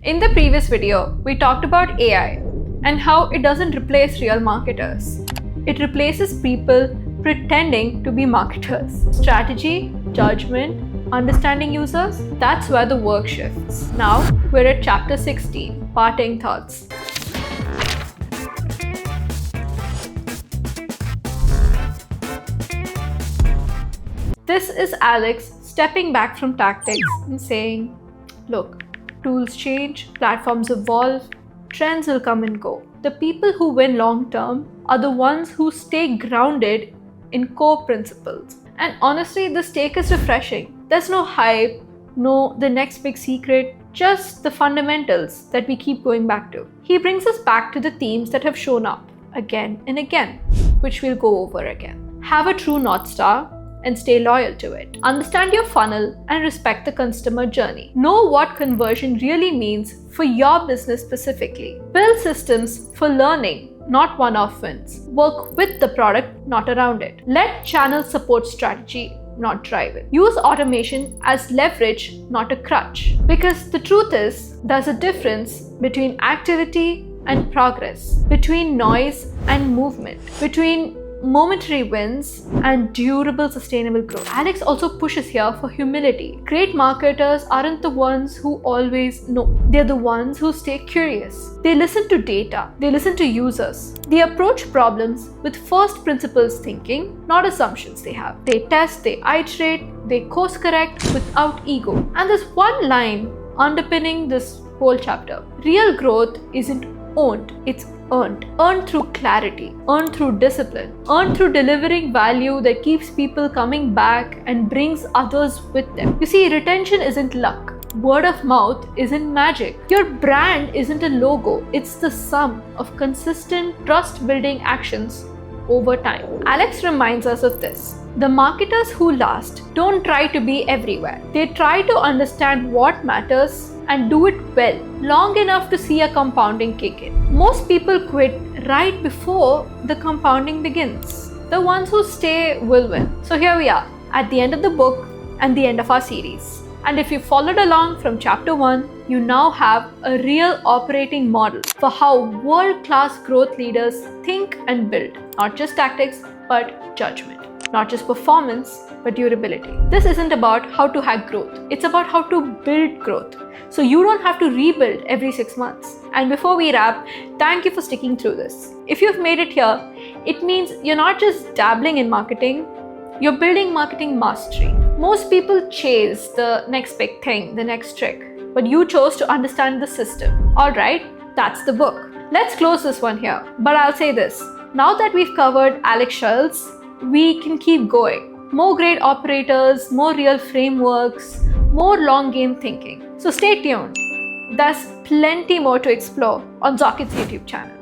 In the previous video, we talked about AI and how it doesn't replace real marketers. It replaces people pretending to be marketers. Strategy, judgment, understanding users, that's where the work shifts. Now, we're at chapter 16, parting thoughts. This is Alex stepping back from tactics and saying, look, tools change, platforms evolve, trends will come and go. The people who win long term are the ones who stay grounded in core principles. And honestly, this take is refreshing. There's no hype, no the next big secret, just the fundamentals that we keep going back to. He brings us back to the themes that have shown up again and again, which we'll go over again. Have a true North Star and stay loyal to it. Understand your funnel and respect the customer journey. Know what conversion really means for your business specifically. Build systems for learning, not one-off wins. Work with the product, not around it. Let channels support strategy, not drive it. Use automation as leverage, not a crutch. Because the truth is, there's a difference between activity and progress, between noise and movement, between momentary wins and durable sustainable growth. Alex also pushes here for humility. Great marketers aren't the ones who always know. They're the ones who stay curious. They listen to data. They listen to users. They approach problems with first principles thinking, not assumptions they have. They test, they iterate, they course correct without ego. And there's one line underpinning this whole chapter. Real growth isn't owned, it's earned. Earned through clarity, earned through discipline, earned through delivering value that keeps people coming back and brings others with them. You see, retention isn't luck. Word of mouth isn't magic. Your brand isn't a logo. It's the sum of consistent trust-building actions over time. Alex reminds us of this. The marketers who last don't try to be everywhere. They try to understand what matters and do it well, long enough to see a compounding kick in. Most people quit right before the compounding begins. The ones who stay will win. So here we are, at the end of the book and the end of our series. And if you followed along from chapter 1, you now have a real operating model for how world-class growth leaders think and build. Not just tactics, but judgment. Not just performance, but durability. This isn't about how to hack growth. It's about how to build growth. So you don't have to rebuild every 6 months. And before we wrap, thank you for sticking through this. If you've made it here, it means you're not just dabbling in marketing, you're building marketing mastery. Most people chase the next big thing, the next trick, but you chose to understand the system. All right, that's the book. Let's close this one here. But I'll say this, now that we've covered Alex Schultz, we can keep going. More great operators, more real frameworks, more long game thinking. So stay tuned. There's plenty more to explore on Zocket's YouTube channel.